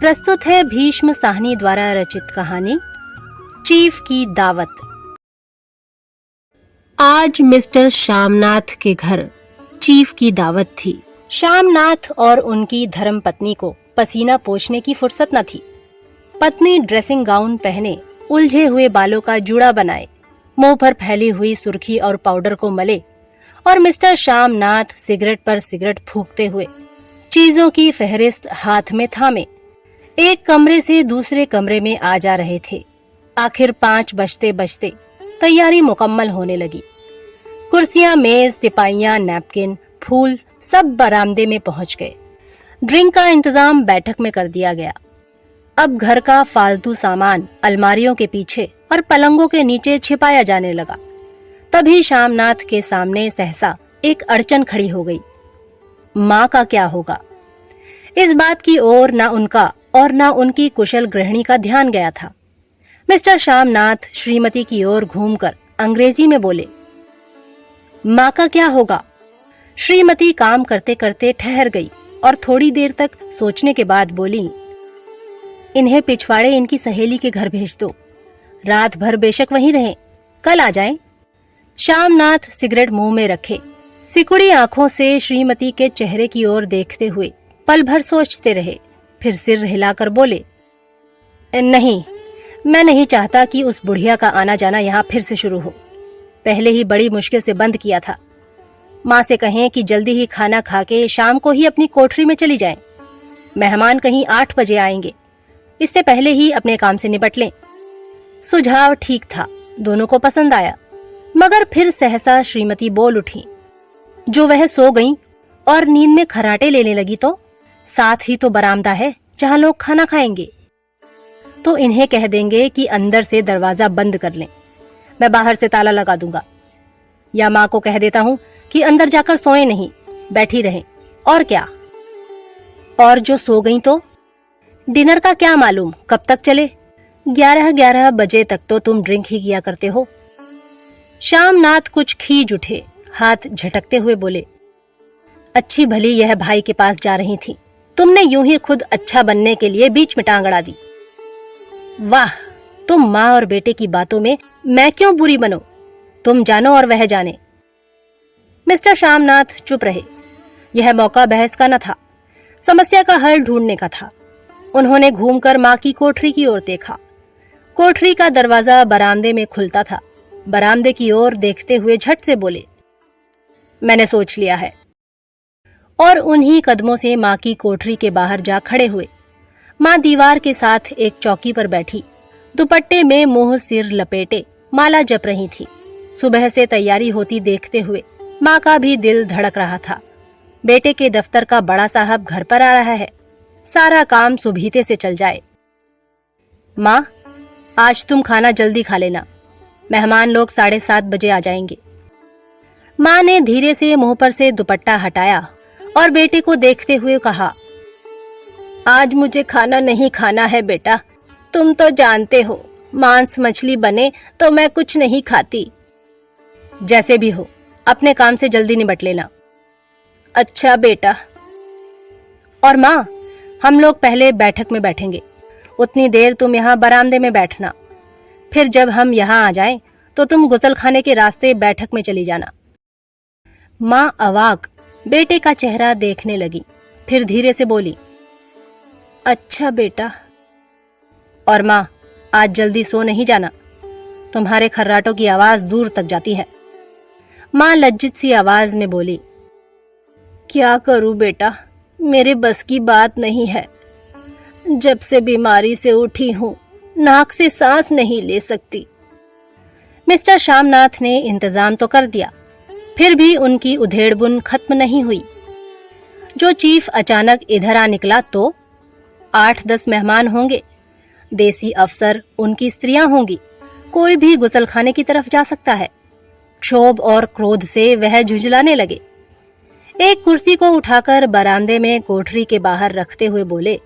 प्रस्तुत है भीष्म साहनी द्वारा रचित कहानी चीफ की दावत। आज मिस्टर श्यामनाथ के घर चीफ की दावत थी। श्यामनाथ और उनकी धर्मपत्नी को पसीना पोंछने की फुर्सत न थी। पत्नी ड्रेसिंग गाउन पहने, उलझे हुए बालों का जूड़ा बनाए, मुंह पर फैली हुई सुर्खी और पाउडर को मले, और मिस्टर श्यामनाथ सिगरेट पर सिगरेट फूंकते हुए चीजों की फहरिस्त हाथ में थामे एक कमरे से दूसरे कमरे में आ जा रहे थे। आखिर 5 बजते बजते तैयारी मुकम्मल होने लगी। कुर्सियां, मेज, तिपाइयां, नैपकिन, फूल सब बरामदे में पहुंच गए। ड्रिंक का इंतजाम बैठक में कर दिया गया। अब घर का फालतू सामान अलमारियों के पीछे और पलंगों के नीचे छिपाया जाने लगा। तभी श्यामनाथ के सामने सहसा एक अड़चन खड़ी हो गई। माँ का क्या होगा? इस बात की ओर ना उनका और ना उनकी कुशल गृहिणी का ध्यान गया था। मिस्टर श्यामनाथ श्रीमती की ओर घूमकर अंग्रेजी में बोले, माँ का क्या होगा? श्रीमती काम करते करते ठहर गई और थोड़ी देर तक सोचने के बाद बोली, इन्हें पिछवाड़े इनकी सहेली के घर भेज दो। रात भर बेशक वहीं रहें, कल आ जाएं। श्यामनाथ सिगरेट मुंह में रखे सिकुड़ी आंखों से श्रीमती के चेहरे की ओर देखते हुए पल भर सोचते रहे। फिर सिर हिलाकर बोले, नहीं, मैं नहीं चाहता कि उस बुढ़िया का आना जाना यहाँ फिर से शुरू हो। पहले ही बड़ी मुश्किल से बंद किया था। माँ से कहें कि जल्दी ही खाना खा के शाम को ही अपनी कोठरी में चली जाएं। मेहमान कहीं 8 बजे आएंगे, इससे पहले ही अपने काम से निपट लें। सुझाव ठीक था, दोनों को पसंद आया। मगर फिर सहसा श्रीमती बोल उठी, जो वह सो गईं और नींद में खर्राटे लेने लगी तो साथ ही तो बरामदा है जहां लोग खाना खाएंगे। तो इन्हें कह देंगे कि अंदर से दरवाजा बंद कर लें, मैं बाहर से ताला लगा दूंगा। या माँ को कह देता हूँ कि अंदर जाकर सोए नहीं, बैठी रहें। और क्या? और जो सो गई तो डिनर का क्या मालूम कब तक चले? 11 बजे तक तो तुम ड्रिंक ही किया करते हो। श्यामनाथ कुछ खींच उठे, हाथ झटकते हुए बोले, अच्छी भली यह भाई के पास जा रही थी, तुमने यूं ही खुद अच्छा बनने के लिए बीच में टांग अड़ा दी। वाह, तुम माँ और बेटे की बातों में मैं क्यों बुरी बनो? तुम जानो और वह जाने। मिस्टर श्यामनाथ चुप रहे। यह मौका बहस का न था, समस्या का हल ढूंढने का था। उन्होंने घूमकर माँ की कोठरी की ओर देखा। कोठरी का दरवाजा बरामदे में खुलता था। बरामदे की ओर देखते हुए झट से बोले, मैंने सोच लिया है। और उन्हीं कदमों से माँ की कोठरी के बाहर जा खड़े हुए। माँ दीवार के साथ एक चौकी पर बैठी, दुपट्टे में मुंह सिर लपेटे माला जप रही थी। सुबह से तैयारी होती देखते हुए माँ का भी दिल धड़क रहा था। बेटे के दफ्तर का बड़ा साहब घर पर आ रहा है, सारा काम सुबीते से चल जाए। माँ, आज तुम खाना जल्दी खा लेना, मेहमान लोग 7:30 बजे आ जाएंगे। माँ ने धीरे से मुंह पर से दुपट्टा हटाया और बेटे को देखते हुए कहा, आज मुझे खाना नहीं खाना है बेटा, तुम तो जानते हो मांस मछली बने तो मैं कुछ नहीं खाती। जैसे भी हो, अपने काम से जल्दी निपट लेना। अच्छा बेटा। और माँ, हम लोग पहले बैठक में बैठेंगे, उतनी देर तुम यहाँ बरामदे में बैठना। फिर जब हम यहाँ आ जाएं तो तुम गुसलखाने के रास्ते बैठक में चली जाना। माँ अवाक बेटे का चेहरा देखने लगी, फिर धीरे से बोली, अच्छा बेटा। और माँ, आज जल्दी सो नहीं जाना, तुम्हारे खर्राटों की आवाज दूर तक जाती है। माँ लज्जित सी आवाज में बोली, क्या करूं बेटा, मेरे बस की बात नहीं है। जब से बीमारी से उठी हूं, नाक से सांस नहीं ले सकती। मिस्टर श्यामनाथ ने इंतजाम तो कर दिया, फिर भी उनकी उधेड़बुन खत्म नहीं हुई। जो चीफ अचानक इधर आ निकला तो 8-10 मेहमान होंगे, देसी अफसर, उनकी स्त्रियां होंगी, कोई भी गुसलखाने की तरफ जा सकता है। क्षोभ और क्रोध से वह झुंझलाने लगे। एक कुर्सी को उठाकर बरामदे में कोठरी के बाहर रखते हुए बोले,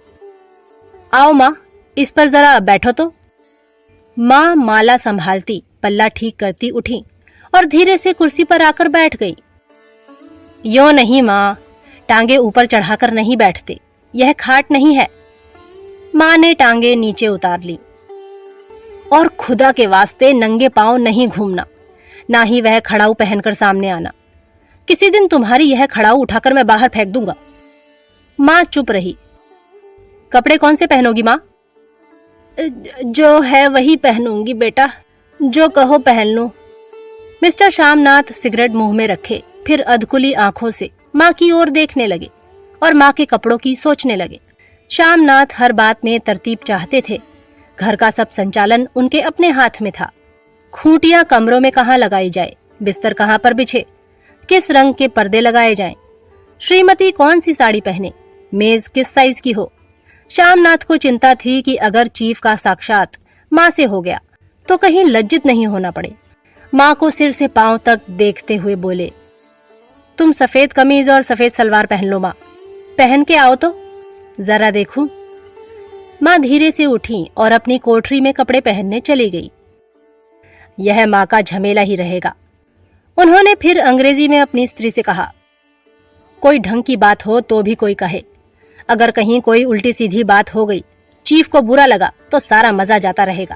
आओ माँ, इस पर जरा बैठो तो। माँ माला संभालती, पल्ला ठीक करती उठी और धीरे से कुर्सी पर आकर बैठ गई। यो नहीं माँ, टांगे ऊपर चढ़ाकर नहीं बैठते, यह खाट नहीं है। माँ ने टांगे नीचे उतार ली। और खुदा के वास्ते नंगे पांव नहीं घूमना, ना ही वह खड़ाऊ पहनकर सामने आना। किसी दिन तुम्हारी यह खड़ाऊ उठाकर मैं बाहर फेंक दूंगा। माँ चुप रही। कपड़े कौन से पहनोगी माँ? जो है वही पहनूंगी बेटा, जो कहो पहन लूं। मिस्टर श्यामनाथ सिगरेट मुंह में रखे फिर अधकुली आंखों से माँ की ओर देखने लगे और माँ के कपड़ों की सोचने लगे। श्यामनाथ हर बात में तरतीब चाहते थे। घर का सब संचालन उनके अपने हाथ में था। खूंटियां कमरों में कहाँ लगाई जाए, बिस्तर कहाँ पर बिछे, किस रंग के पर्दे लगाए जाएं, श्रीमती कौन सी साड़ी पहने, मेज किस साइज की हो। श्यामनाथ को चिंता थी कि अगर चीफ का साक्षात माँ से हो गया तो कहीं लज्जित नहीं होना पड़े। माँ को सिर से पांव तक देखते हुए बोले, तुम सफेद कमीज और सफेद सलवार पहन लो माँ, पहन के आओ तो जरा देखूं। माँ धीरे से उठी और अपनी कोठरी में कपड़े पहनने चली गई। यह माँ का झमेला ही रहेगा। उन्होंने फिर अंग्रेजी में अपनी स्त्री से कहा, कोई ढंग की बात हो तो भी कोई कहे, अगर कहीं कोई उल्टी सीधी बात हो गई, चीफ को बुरा लगा तो सारा मजा जाता रहेगा।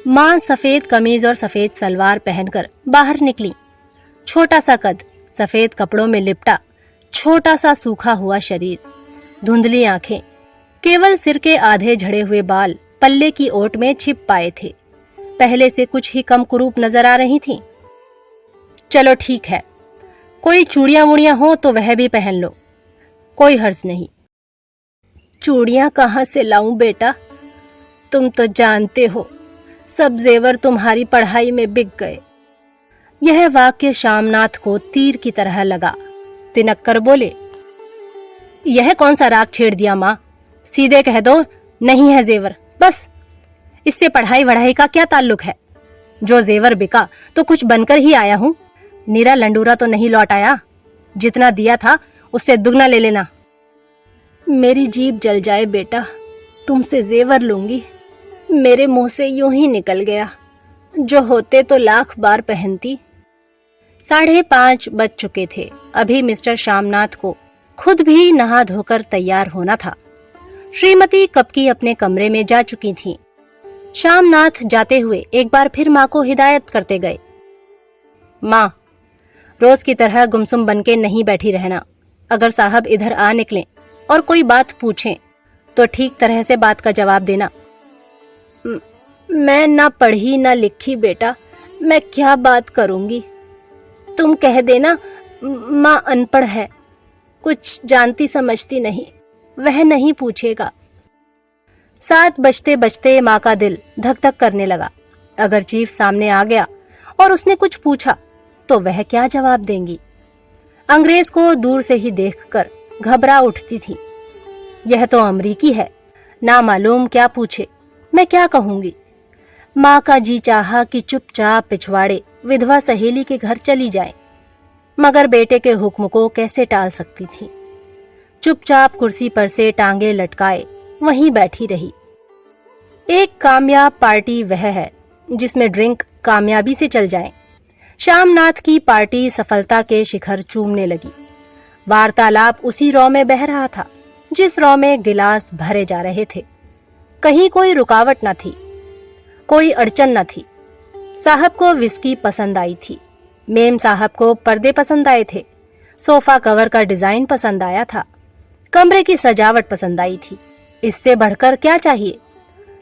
माँ सफेद कमीज और सफेद सलवार पहनकर बाहर निकली। छोटा सा कद, सफेद कपड़ों में लिपटा छोटा सा सूखा हुआ शरीर, धुंधली आंखें, केवल सिर के आधे झड़े हुए बाल पल्ले की ओट में छिप पाए थे। पहले से कुछ ही कम कुरूप नजर आ रही थीं। चलो ठीक है, कोई चूड़ियां वूड़ियां हो तो वह भी पहन लो, कोई हर्ज नहीं। चूड़ियां कहाँ से लाऊं बेटा, तुम तो जानते हो सब जेवर तुम्हारी पढ़ाई में बिक गए। यह वाक्य श्यामनाथ को तीर की तरह लगा। तिनक कर बोले, यह कौन सा राग छेड़ दिया माँ, सीधे कह दो नहीं है जेवर, बस। इससे पढ़ाई वढ़ाई का क्या ताल्लुक है? जो जेवर बिका तो कुछ बनकर ही आया हूं, नीरा लंडूरा तो नहीं लौट आया। जितना दिया था उससे दुगना ले लेना। मेरी जीभ जल जाए बेटा, तुमसे जेवर लूंगी, मेरे मुंह से यूं ही निकल गया, जो होते तो लाख बार पहनती। 5:30 बज चुके थे। अभी मिस्टर श्यामनाथ को खुद भी नहा धोकर तैयार होना था। श्रीमती कब की अपने कमरे में जा चुकी थीं। श्यामनाथ जाते हुए एक बार फिर माँ को हिदायत करते गए, माँ, रोज की तरह गुमसुम बनके नहीं बैठी रहना। अगर साहब इधर आ निकलें और कोई बात पूछें तो ठीक तरह से बात का जवाब देना। मैं ना पढ़ी ना लिखी बेटा, मैं क्या बात करूंगी। तुम कह देना माँ अनपढ़ है, कुछ जानती समझती नहीं, वह नहीं पूछेगा। 7 बजते बजते माँ का दिल धक धक करने लगा। अगर चीफ सामने आ गया और उसने कुछ पूछा तो वह क्या जवाब देंगी। अंग्रेज को दूर से ही देखकर घबरा उठती थी। यह तो अमरीकी है, ना मालूम क्या पूछे, मैं क्या कहूंगी। माँ का जी चाहा कि चुपचाप पिछवाड़े विधवा सहेली के घर चली जाए, मगर बेटे के हुक्म को कैसे टाल सकती थी। चुपचाप कुर्सी पर से टांगे लटकाए वहीं बैठी रही। एक कामयाब पार्टी वह है जिसमें ड्रिंक कामयाबी से चल जाए। श्यामनाथ की पार्टी सफलता के शिखर चूमने लगी। वार्तालाप उसी रौ में बह रहा था जिस रौ में गिलास भरे जा रहे थे। कहीं कोई रुकावट न थी, कोई अड़चन न थी। साहब को विस्की पसंद आई थी, मेम साहब को पर्दे पसंद आए थे, सोफा कवर का डिजाइन पसंद आया था, कमरे की सजावट पसंद आई थी। इससे बढ़कर क्या चाहिए।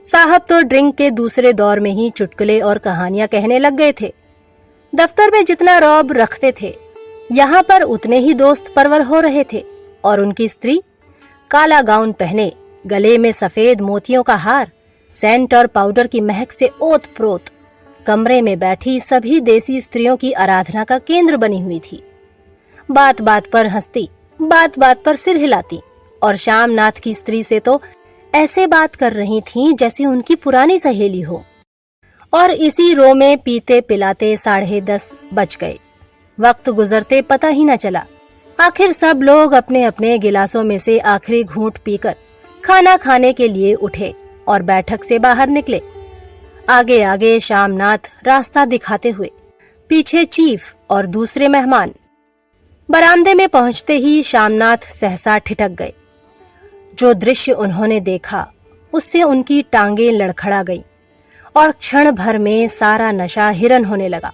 साहब तो ड्रिंक के दूसरे दौर में ही चुटकुले और कहानियां कहने लग गए थे। दफ्तर में जितना रौब रखते थे, यहाँ पर उतने ही दोस्त परवर हो रहे थे। और उनकी स्त्री काला गाउन पहने, गले में सफेद मोतियों का हार, सेंट और पाउडर की महक से ओत प्रोत, कमरे में बैठी सभी देसी स्त्रियों की आराधना का केंद्र बनी हुई थी। बात बात पर हंसती, बात बात पर सिर हिलाती और श्यामनाथ की स्त्री से तो ऐसे बात कर रही थीं जैसे उनकी पुरानी सहेली हो। और इसी रो में पीते पिलाते 10:30 बज गए। वक्त गुजरते पता ही न चला। आखिर सब लोग अपने अपने गिलासों में से आखिरी घूंट पीकर खाना खाने के लिए उठे और बैठक से बाहर निकले। आगे आगे श्यामनाथ रास्ता दिखाते हुए, पीछे चीफ और दूसरे मेहमान। बरामदे में पहुंचते ही श्यामनाथ सहसा ठिठक गए। जो दृश्य उन्होंने देखा उससे उनकी टांगें लड़खड़ा गई और क्षण भर में सारा नशा हिरन होने लगा।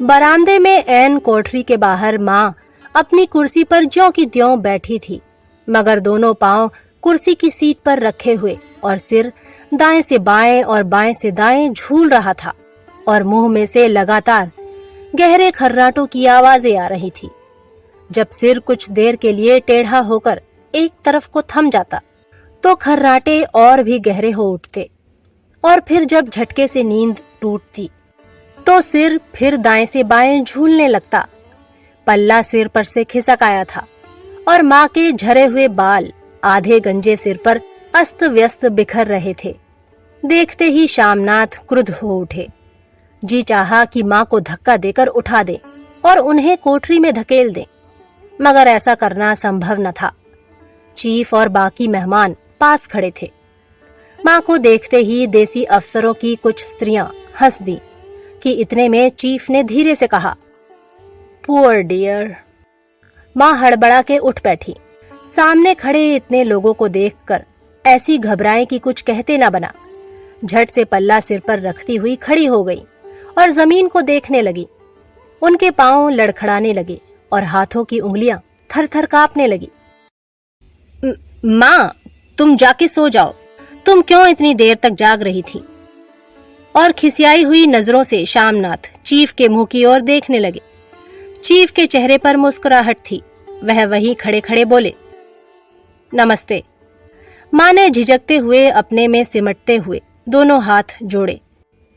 बरामदे में ऐन कोठरी के बाहर माँ अपनी कुर्सी पर ज्यों की त्यों बैठी थी, मगर दोनों पांव कुर्सी की सीट पर रखे हुए और सिर दाएं से बाएं और बाएं से दाएं झूल रहा था और मुंह में से लगातार गहरे खर्राटों की आवाजें आ रही थी। जब सिर कुछ देर के लिए टेढ़ा होकर एक तरफ को थम जाता तो खर्राटे और भी गहरे हो उठते और फिर जब झटके से नींद टूटती तो सिर फिर दाएं से बाएं झूलने लगता। पल्ला सिर पर से खिसक आया था और माँ के झरे हुए बाल आधे गंजे सिर पर अस्त व्यस्त बिखर रहे थे। देखते ही श्यामनाथ क्रुद्ध हो उठे। जी चाहा कि माँ को धक्का देकर उठा दे और उन्हें कोठरी में धकेल दे, मगर ऐसा करना संभव न था। चीफ और बाकी मेहमान पास खड़े थे। माँ को देखते ही देसी अफसरों की कुछ स्त्रियां हंस दी कि इतने में चीफ ने धीरे से कहा, पुअर डियर। माँ हड़बड़ा के उठ बैठी। सामने खड़े इतने लोगों को देखकर ऐसी घबराए कि कुछ कहते ना बना। झट से पल्ला सिर पर रखती हुई खड़ी हो गई और जमीन को देखने लगी। उनके पांव लड़खड़ाने लगे और हाथों की उंगलियां थर-थर कांपने लगी। माँ, तुम जाके सो जाओ। तुम क्यों इतनी देर तक जाग रही थी? और खिसियाई हुई नजरों से श्यामनाथ चीफ के मुंह की ओर देखने लगे। चीफ के चेहरे पर मुस्कुराहट थी। वह वहीं खड़े खड़े बोले, नमस्ते। माँ ने झिझकते हुए अपने में सिमटते हुए दोनों हाथ जोड़े,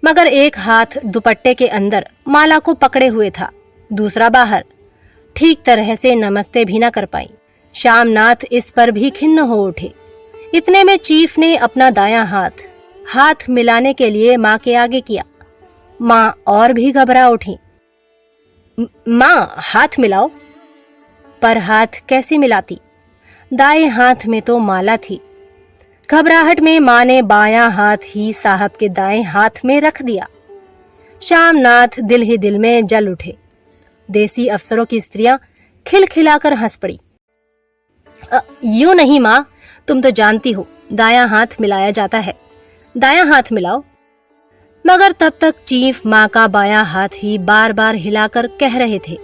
मगर एक हाथ दुपट्टे के अंदर माला को पकड़े हुए था, दूसरा बाहर। ठीक तरह से नमस्ते भी न कर पाई। श्यामनाथ इस पर भी खिन्न हो उठे। इतने में चीफ ने अपना दायां हाथ मिलाने के लिए माँ के आगे किया। माँ और भी घबरा उठी। माँ, हाथ मिलाओ। पर हाथ कैसे मिलाती? दाएं हाथ में तो माला थी। घबराहट में माँ ने बायां हाथ ही साहब के दाएं हाथ में रख दिया। श्यामनाथ दिल ही दिल में जल उठे। देसी अफसरों की स्त्रियां खिलखिलाकर हंस पड़ी। यूं नहीं माँ, तुम तो जानती हो दायां हाथ मिलाया जाता है, दायां हाथ मिलाओ। मगर तब तक चीफ माँ का बायां हाथ ही बार बार हिलाकर कह रहे थे,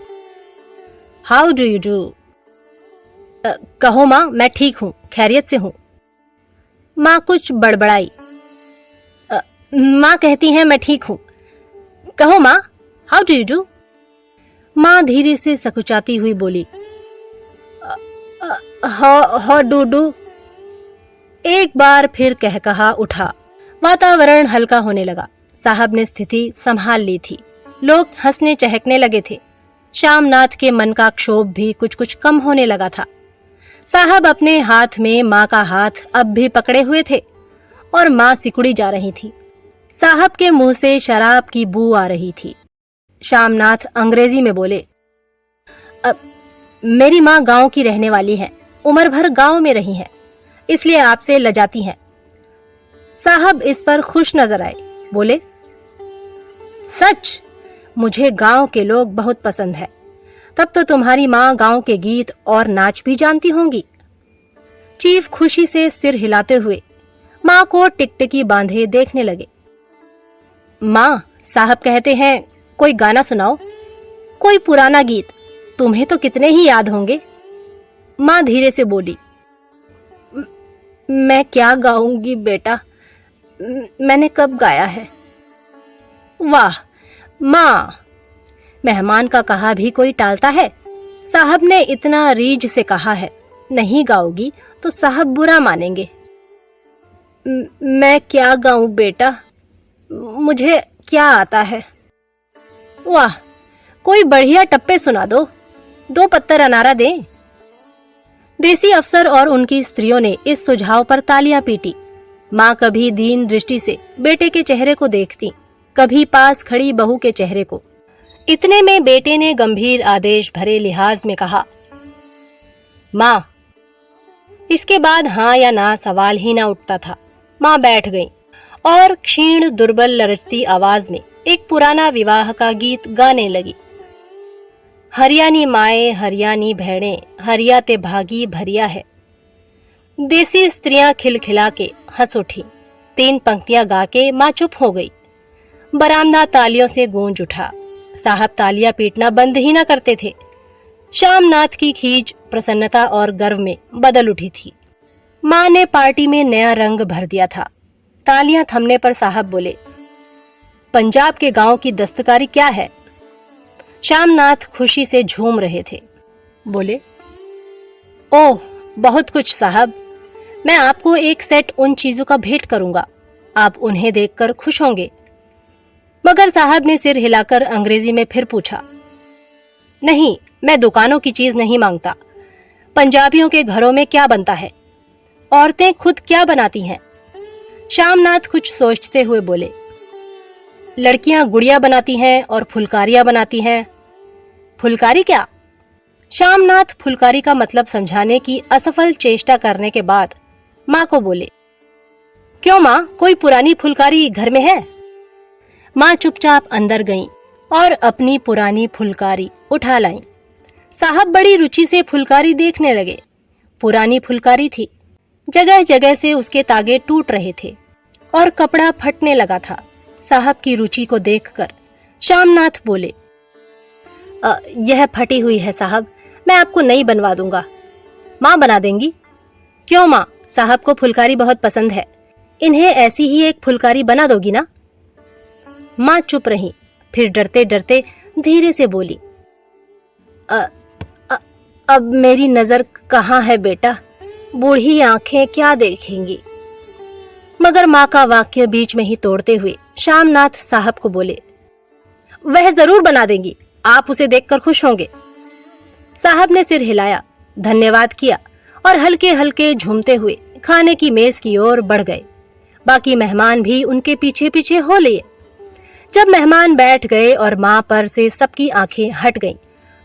हाउ डू यू डू? कहो माँ, मैं ठीक हूँ, खैरियत से हूँ। माँ कुछ बड़बड़ाई। माँ कहती हैं मैं ठीक हूँ। कहो माँ, हाउ डू यू डू? माँ धीरे से सकुचाती हुई बोली, हाउ डू डू। एक बार फिर कह कहा उठा। वातावरण हल्का होने लगा। साहब ने स्थिति संभाल ली थी। लोग हंसने चहकने लगे थे। श्यामनाथ के मन का क्षोभ भी कुछ कुछ कम होने लगा था। साहब अपने हाथ में माँ का हाथ अब भी पकड़े हुए थे और माँ सिकुड़ी जा रही थी। साहब के मुंह से शराब की बू आ रही थी। श्यामनाथ अंग्रेजी में बोले, मेरी माँ गांव की रहने वाली है, उम्र भर गांव में रही हैं, इसलिए आपसे लजाती हैं। साहब इस पर खुश नजर आए। बोले, सच? मुझे गांव के लोग बहुत पसंद है। तब तो तुम्हारी माँ गांव के गीत और नाच भी जानती होंगी। चीफ खुशी से सिर हिलाते हुए माँ को टिकटिकी बांधे देखने लगे। माँ, साहब कहते हैं कोई गाना सुनाओ, कोई पुराना गीत, तुम्हें तो कितने ही याद होंगे। माँ धीरे से बोली, मैं क्या गाऊंगी बेटा, मैंने कब गाया है। वाह माँ, मेहमान का कहा भी कोई टालता है। साहब ने इतना रीझ से कहा है, नहीं गाओगी तो साहब बुरा मानेंगे। मैं क्या गाऊं बेटा, मुझे क्या आता है। वाह, कोई बढ़िया टप्पे सुना दो, 2 पत्तर अनारा दें। देसी अफसर और उनकी स्त्रियों ने इस सुझाव पर तालियां पीटी। माँ कभी दीन दृष्टि से बेटे के चेहरे को देखती, कभी पास खड़ी बहू के चेहरे को। इतने में बेटे ने गंभीर आदेश भरे लिहाज में कहा, माँ। इसके बाद हाँ या ना सवाल ही ना उठता था। माँ बैठ गई और क्षीण दुर्बल लरचती आवाज में एक पुराना विवाह का गीत गाने लगी। हरियाणी माए हरियाणी भेड़े, हरिया ते भागी भरिया है। देसी स्त्रियां खिलखिला के हंस उठी। 3 पंक्तियां गा के माँ चुप हो गई। बरामदा तालियों से गूंज उठा। साहब तालियां पीटना बंद ही ना करते थे। श्यामनाथ की खींच प्रसन्नता और गर्व में बदल उठी थी। माँ ने पार्टी में नया रंग भर दिया था। तालियां थमने पर साहब बोले, पंजाब के गांव की दस्तकारी क्या है? श्यामनाथ खुशी से झूम रहे थे। बोले, ओह बहुत कुछ साहब। मैं आपको एक सेट उन चीजों का भेंट करूंगा, आप उन्हें देखकर खुश होंगे। मगर साहब ने सिर हिलाकर अंग्रेजी में फिर पूछा, नहीं, मैं दुकानों की चीज नहीं मांगता। पंजाबियों के घरों में क्या बनता है? औरतें खुद क्या बनाती हैं? श्यामनाथ कुछ सोचते हुए बोले, लड़कियां गुड़िया बनाती हैं और फुलकारियां बनाती हैं। फुलकारी क्या? श्यामनाथ फुलकारी का मतलब समझाने की असफल चेष्टा करने के बाद माँ को बोले, क्यों माँ, कोई पुरानी फुलकारी घर में है? माँ चुपचाप अंदर गईं और अपनी पुरानी फुलकारी उठा लाईं। साहब बड़ी रुचि से फुलकारी देखने लगे। पुरानी फुलकारी थी। जगह जगह से उसके तागे टूट रहे थे और कपड़ा फटने लगा था। साहब की रुचि को देखकर श्यामनाथ बोले, यह फटी हुई है साहब, मैं आपको नई बनवा दूंगा। माँ बना देंगी? क्यों माँ, साहब को फुलकारी बहुत पसंद है। इन्हें ऐसी ही एक फुलकारी बना दोगी ना? माँ चुप रही, फिर डरते डरते धीरे से बोली, अब मेरी नजर कहाँ है बेटा, बूढ़ी आंखें क्या देखेंगी। मगर माँ का वाक्य बीच में ही तोड़ते हुए श्यामनाथ साहब को बोले, वह जरूर बना देंगी, आप उसे देखकर खुश होंगे। साहब ने सिर हिलाया, धन्यवाद किया और हल्के हल्के झूमते हुए खाने की मेज की ओर बढ़ गए। बाकी मेहमान भी उनके पीछे पीछे हो लिए। जब मेहमान बैठ गए और माँ पर से सबकी आंखें हट गईं,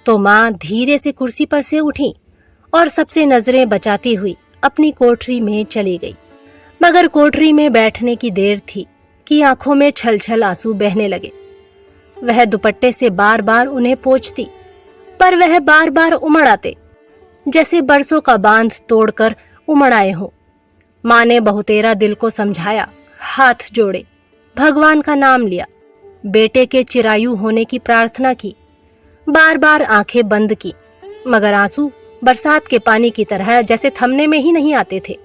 तो माँ धीरे से कुर्सी पर से उठी और सबसे नजरें बचाती हुई अपनी कोठरी में चली गई। मगर कोठरी में बैठने की देर थी कि आंखों में छल छल आंसू बहने लगे। वह दुपट्टे से बार बार उन्हें पोंछती, पर वह बार बार उमड़ आते, जैसे बरसों का बांध तोड़कर उमड़ आए हों। माँ ने बहुतेरा दिल को समझाया, हाथ जोड़े, भगवान का नाम लिया, बेटे के चिरायु होने की प्रार्थना की, बार बार आंखें बंद की, मगर आंसू बरसात के पानी की तरह जैसे थमने में ही नहीं आते थे।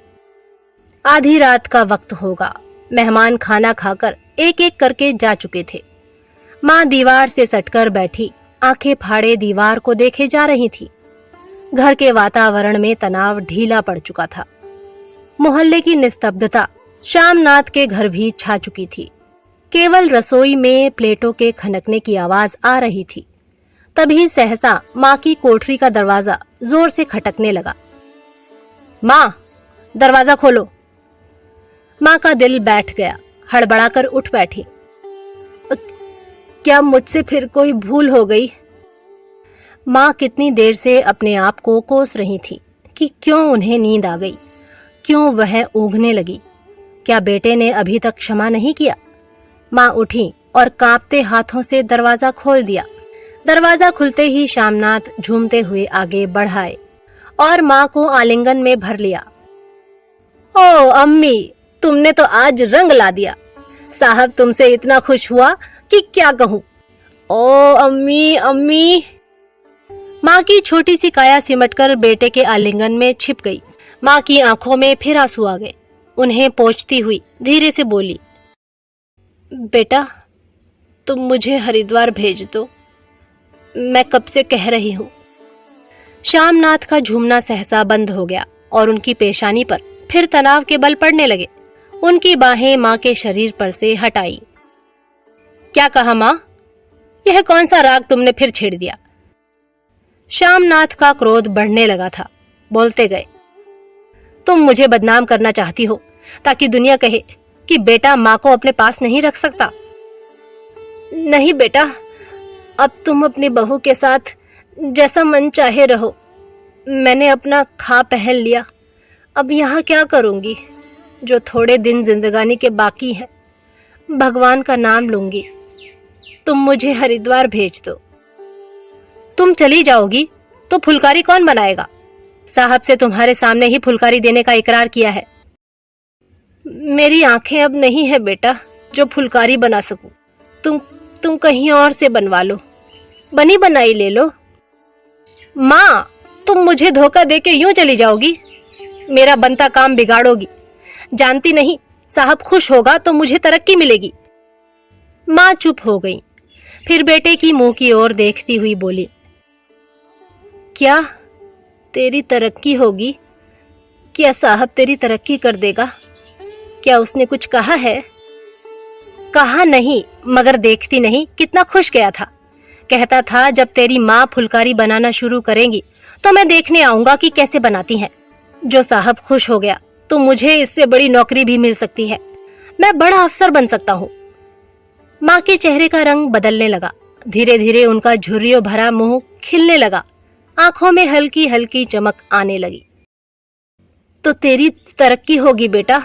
आधी रात का वक्त होगा। मेहमान खाना खाकर एक एक करके जा चुके थे। माँ दीवार से सटकर बैठी आंखें फाड़े दीवार को देखे जा रही थी। घर के वातावरण में तनाव ढीला पड़ चुका था। मोहल्ले की निस्तब्धता श्यामनाथ के घर भी छा चुकी थी। केवल रसोई में प्लेटों के खनकने की आवाज आ रही थी। तभी सहसा माँ की कोठरी का दरवाजा जोर से खटकने लगा। माँ, दरवाजा खोलो। माँ का दिल बैठ गया, हड़बड़ाकर उठ बैठी। क्या मुझसे फिर कोई भूल हो गई? माँ कितनी देर से अपने आप को कोस रही थी कि क्यों उन्हें नींद आ गई, क्यों वह ऊँघने लगी। क्या बेटे ने अभी तक क्षमा नहीं किया? माँ उठी और कांपते हाथों से दरवाजा खोल दिया। दरवाजा खुलते ही श्यामनाथ झूमते हुए आगे बढ़ाए और माँ को आलिंगन में भर लिया। ओ अम्मी, तुमने तो आज रंग ला दिया। साहब तुमसे इतना खुश हुआ कि क्या कहूँ। ओ अम्मी अम्मी। माँ की छोटी सी काया सिमटकर बेटे के आलिंगन में छिप गई। माँ की आंखों में फिर आंसू आ गए। उन्हें पोंछती हुई धीरे से बोली, बेटा, तुम मुझे हरिद्वार भेज दो, मैं कब से कह रही हूँ। श्यामनाथ का झूमना सहसा बंद हो गया और उनकी पेशानी पर फिर तनाव के बल पड़ने लगे। उनकी बाहें माँ के शरीर पर से हटाई। क्या कहा माँ? यह कौन सा राग तुमने फिर छेड़ दिया? श्यामनाथ का क्रोध बढ़ने लगा था। बोलते गए, तुम मुझे बदनाम करना चाहती हो ताकि दुनिया कहे कि बेटा माँ को अपने पास नहीं रख सकता। नहीं बेटा, अब तुम अपनी बहू के साथ जैसा मन चाहे रहो। मैंने अपना खा पहन लिया, अब यहाँ क्या करूँगी? जो थोड़े दिन जिंदगानी के बाकी हैं, भगवान का नाम लूंगी। तुम मुझे हरिद्वार भेज दो। तुम चली जाओगी तो फुलकारी कौन बनाएगा? साहब से तुम्हारे सामने ही फुलकारी देने का इकरार किया है। मेरी आंखें अब नहीं है बेटा जो फुलकारी बना सकूं। तुम कहीं और से बनवा लो, बनी बनाई ले लो। माँ, तुम मुझे धोखा देके यूं चली जाओगी, मेरा बनता काम बिगाड़ोगी। जानती नहीं, साहब खुश होगा तो मुझे तरक्की मिलेगी। माँ चुप हो गई, फिर बेटे की मुंह की ओर देखती हुई बोली, क्या तेरी तरक्की होगी? क्या साहब तेरी तरक्की कर देगा? क्या उसने कुछ कहा है? कहा नहीं, मगर देखती नहीं कितना खुश गया था। कहता था जब तेरी माँ फुलकारी बनाना शुरू करेंगी तो मैं देखने आऊंगा कि कैसे बनाती हैं। जो साहब खुश हो गया तो मुझे इससे बड़ी नौकरी भी मिल सकती है, मैं बड़ा अफसर बन सकता हूँ। माँ के चेहरे का रंग बदलने लगा, धीरे धीरे उनका झुर्रियों भरा मुंह खिलने लगा, आंखों में हल्की हल्की चमक आने लगी। तो तेरी तरक्की होगी बेटा,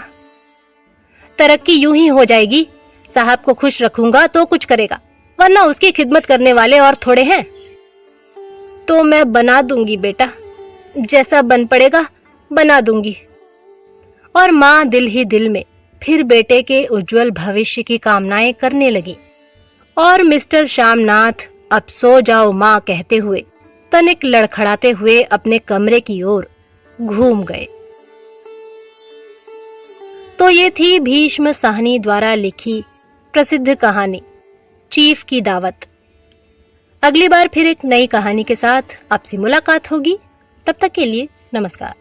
तरक्की यूं ही हो जाएगी। साहब को खुश रखूंगा तो कुछ करेगा, वरना उसकी खिदमत करने वाले और थोड़े हैं। तो मैं बना दूंगी बेटा, जैसा बन पड़ेगा बना दूंगी। और माँ दिल ही दिल में फिर बेटे के उज्जवल भविष्य की कामनाएं करने लगी। और मिस्टर श्यामनाथ अब सो जाओ माँ कहते हुए तनिक लड़खड़ाते हुए अपने कमरे की ओर घूम गए। तो ये थी भीष्म साहनी द्वारा लिखी प्रसिद्ध कहानी चीफ की दावत। अगली बार फिर एक नई कहानी के साथ आपसे मुलाकात होगी। तब तक के लिए नमस्कार।